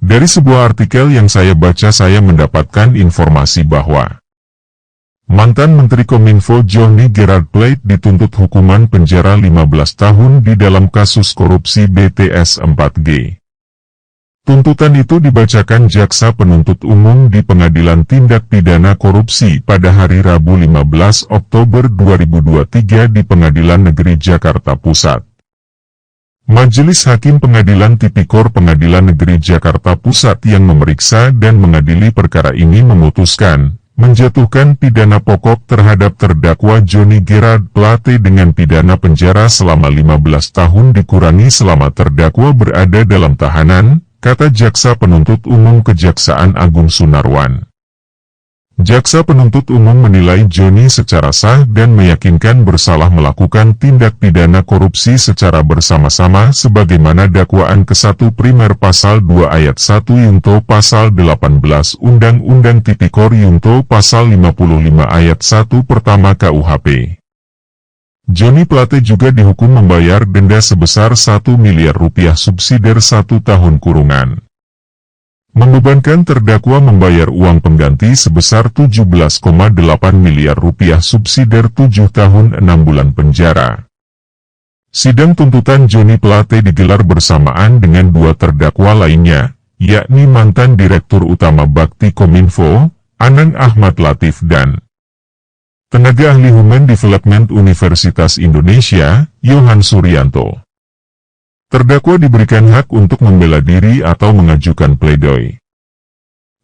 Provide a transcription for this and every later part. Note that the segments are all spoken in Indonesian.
Dari sebuah artikel yang saya baca, saya mendapatkan informasi bahwa mantan Menteri Kominfo Johnny Gerard Plate dituntut hukuman penjara 15 tahun di dalam kasus korupsi BTS 4G. Tuntutan itu dibacakan Jaksa Penuntut Umum di Pengadilan Tindak Pidana Korupsi pada hari Rabu 15 Oktober 2023 di Pengadilan Negeri Jakarta Pusat. Majelis Hakim Pengadilan Tipikor Pengadilan Negeri Jakarta Pusat yang memeriksa dan mengadili perkara ini memutuskan menjatuhkan pidana pokok terhadap terdakwa Johnny Gerard Plate dengan pidana penjara selama 15 tahun dikurangi selama terdakwa berada dalam tahanan, kata Jaksa Penuntut Umum Kejaksaan Agung Sunarwan. Jaksa Penuntut Umum menilai Johnny secara sah dan meyakinkan bersalah melakukan tindak pidana korupsi secara bersama-sama sebagaimana dakwaan ke-1 primer pasal 2 ayat 1 Yunto pasal 18 Undang-Undang Tipikor Yunto pasal 55 ayat 1 pertama KUHP. Johnny Plate juga dihukum membayar denda sebesar 1 miliar rupiah subsidiar 1 tahun kurungan. Membebankan terdakwa membayar uang pengganti sebesar 17,8 miliar rupiah subsidiar 7 tahun 6 bulan penjara. Sidang tuntutan Johnny Plate digelar bersamaan dengan 2 terdakwa lainnya, yakni mantan Direktur Utama Bakti Kominfo, Anang Ahmad Latif dan tenaga ahli Human Development Universitas Indonesia, Yohan Suryanto. Terdakwa diberikan hak untuk membela diri atau mengajukan pledoi.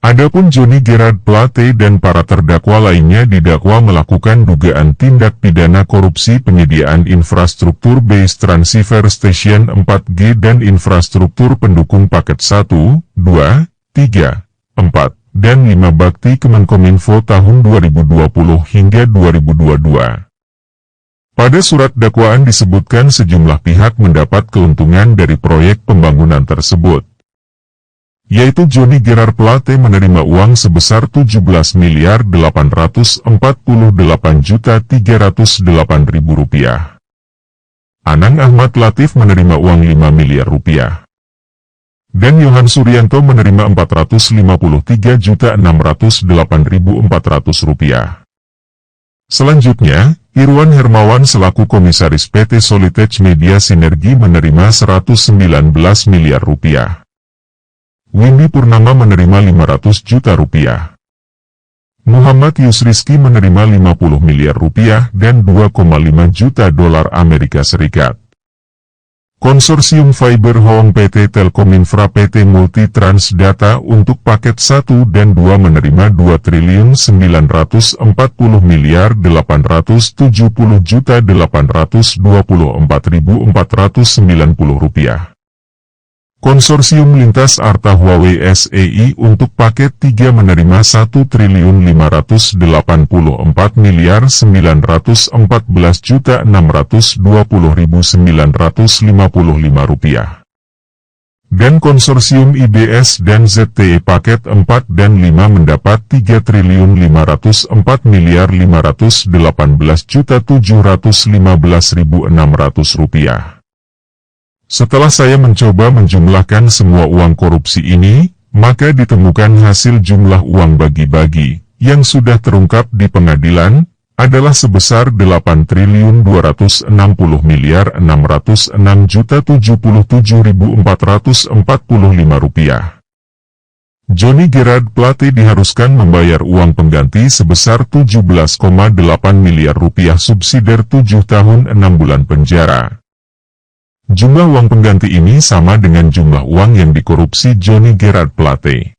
Adapun Johnny Gerard Plate dan para terdakwa lainnya didakwa melakukan dugaan tindak pidana korupsi penyediaan infrastruktur base transceiver station 4G dan infrastruktur pendukung paket 1, 2, 3, 4, dan 5 Bakti Kemenkominfo tahun 2020 hingga 2022. Pada surat dakwaan disebutkan sejumlah pihak mendapat keuntungan dari proyek pembangunan tersebut. Yaitu Johnny Gerard Plate menerima uang sebesar 17.848.308.000 rupiah. Anang Ahmad Latif menerima uang 5 miliar rupiah. Dan Yohan Suryanto menerima 453.608.400 rupiah. Selanjutnya, Irwan Hermawan selaku Komisaris PT Solitech Media Sinergi menerima 119 miliar rupiah. Windy Purnama menerima 500 juta rupiah. Muhammad Yusriski menerima 50 miliar rupiah dan 2,5 juta dolar Amerika Serikat. Konsorsium Fiber Home PT Telkominfra PT Multitrans Data untuk paket 1 dan 2 menerima 2.940.870.824.000 rupiah. Konsorsium Lintas Arta Huawei SEI untuk paket 3 menerima 1.914.920.955 rupiah. Dan konsorsium IBS dan ZTE paket 4 dan 5 mendapat 3.504.518.715.600 rupiah. Setelah saya mencoba menjumlahkan semua uang korupsi ini, maka ditemukan hasil jumlah uang bagi-bagi, yang sudah terungkap di pengadilan, adalah sebesar 8.260.606.077.445 rupiah. Johnny Gerard Plate diharuskan membayar uang pengganti sebesar 17,8 miliar rupiah subsidiar 7 tahun 6 bulan penjara. Jumlah uang pengganti ini sama dengan jumlah uang yang dikorupsi Johnny Gerard Plate.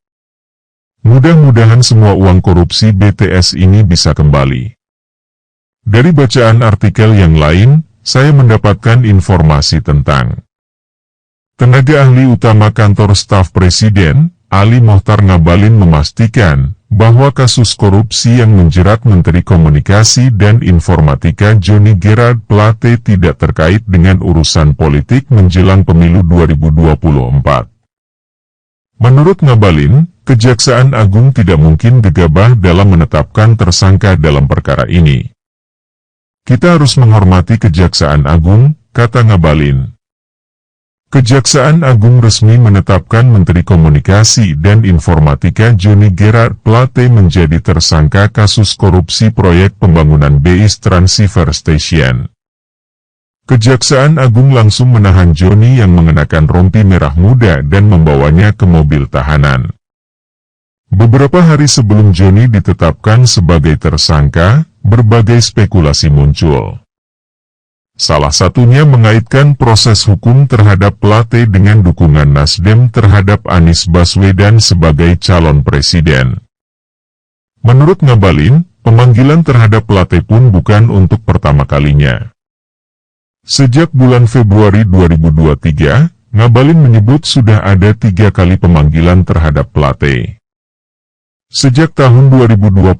Mudah-mudahan semua uang korupsi BTS ini bisa kembali. Dari bacaan artikel yang lain, saya mendapatkan informasi tentang tenaga ahli utama kantor staf Presiden, Ali Mohtar Ngabalin memastikan bahwa kasus korupsi yang menjerat Menteri Komunikasi dan Informatika Johnny Gerard Plate tidak terkait dengan urusan politik menjelang pemilu 2024. Menurut Ngabalin, Kejaksaan Agung tidak mungkin gegabah dalam menetapkan tersangka dalam perkara ini. Kita harus menghormati Kejaksaan Agung, kata Ngabalin. Kejaksaan Agung resmi menetapkan Menteri Komunikasi dan Informatika Johnny Gerard Plate menjadi tersangka kasus korupsi proyek pembangunan BIS Transceiver Station. Kejaksaan Agung langsung menahan Johnny yang mengenakan rompi merah muda dan membawanya ke mobil tahanan. Beberapa hari sebelum Johnny ditetapkan sebagai tersangka, berbagai spekulasi muncul. Salah satunya mengaitkan proses hukum terhadap Plate dengan dukungan Nasdem terhadap Anies Baswedan sebagai calon presiden. Menurut Ngabalin, pemanggilan terhadap Plate pun bukan untuk pertama kalinya. Sejak bulan Februari 2023, Ngabalin menyebut sudah ada 3 kali pemanggilan terhadap Plate. Sejak tahun 2022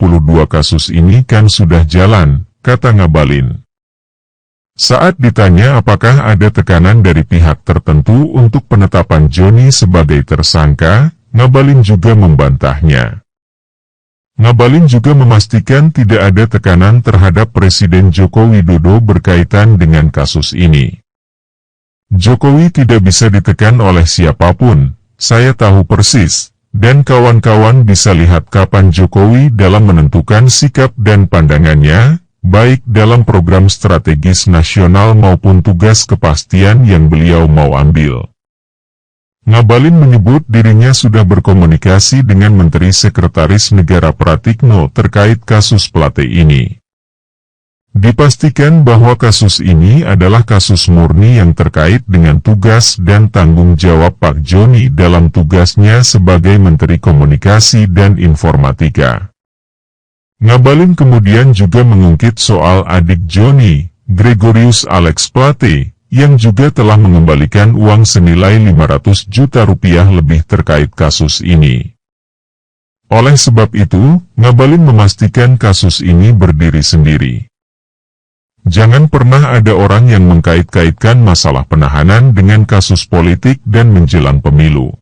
kasus ini kan sudah jalan, kata Ngabalin. Saat ditanya apakah ada tekanan dari pihak tertentu untuk penetapan Johnny sebagai tersangka, Ngabalin juga membantahnya. Ngabalin juga memastikan tidak ada tekanan terhadap Presiden Joko Widodo berkaitan dengan kasus ini. Jokowi tidak bisa ditekan oleh siapapun, saya tahu persis, dan kawan-kawan bisa lihat kapan Jokowi dalam menentukan sikap dan pandangannya, baik dalam program strategis nasional maupun tugas kepastian yang beliau mau ambil. Ngabalin menyebut dirinya sudah berkomunikasi dengan Menteri Sekretaris Negara Pratikno terkait kasus Plate ini. Dipastikan bahwa kasus ini adalah kasus murni yang terkait dengan tugas dan tanggung jawab Pak Johnny dalam tugasnya sebagai Menteri Komunikasi dan Informatika. Ngabalin kemudian juga mengungkit soal adik Johnny, Gregorius Alex Plate, yang juga telah mengembalikan uang senilai 500 juta rupiah lebih terkait kasus ini. Oleh sebab itu, Ngabalin memastikan kasus ini berdiri sendiri. Jangan pernah ada orang yang mengkait-kaitkan masalah penahanan dengan kasus politik dan menjelang pemilu.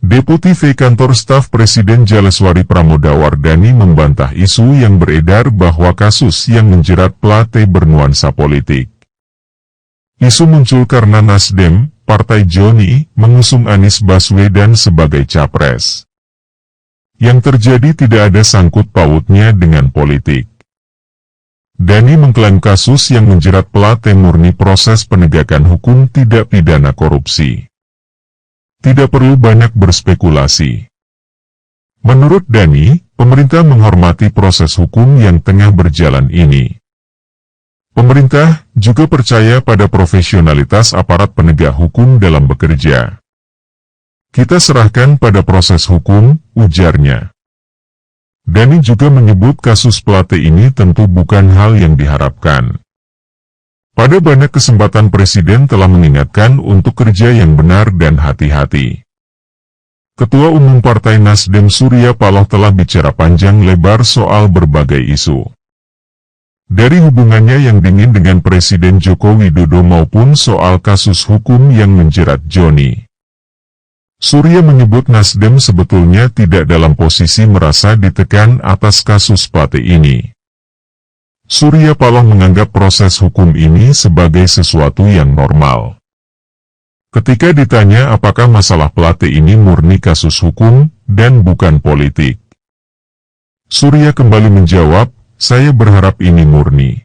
Deputi V Kantor Staf Presiden Jaleswari Pramodawardhani membantah isu yang beredar bahwa kasus yang menjerat Plate bernuansa politik. Isu muncul karena Nasdem, Partai Johnny, mengusung Anies Baswedan sebagai capres. Yang terjadi tidak ada sangkut pautnya dengan politik. Dhani mengklaim kasus yang menjerat Plate murni proses penegakan hukum tidak pidana korupsi. Tidak perlu banyak berspekulasi. Menurut Dhani, pemerintah menghormati proses hukum yang tengah berjalan ini. Pemerintah juga percaya pada profesionalitas aparat penegak hukum dalam bekerja. Kita serahkan pada proses hukum, ujarnya. Dhani juga menyebut kasus Plate ini tentu bukan hal yang diharapkan. Pada banyak kesempatan Presiden telah mengingatkan untuk kerja yang benar dan hati-hati. Ketua Umum Partai Nasdem Surya Paloh telah bicara panjang lebar soal berbagai isu. Dari hubungannya yang dingin dengan Presiden Joko Widodo maupun soal kasus hukum yang menjerat Johnny. Surya menyebut Nasdem sebetulnya tidak dalam posisi merasa ditekan atas kasus Plate ini. Surya Paloh menganggap proses hukum ini sebagai sesuatu yang normal. Ketika ditanya apakah masalah Plate ini murni kasus hukum dan bukan politik, Surya kembali menjawab, saya berharap ini murni.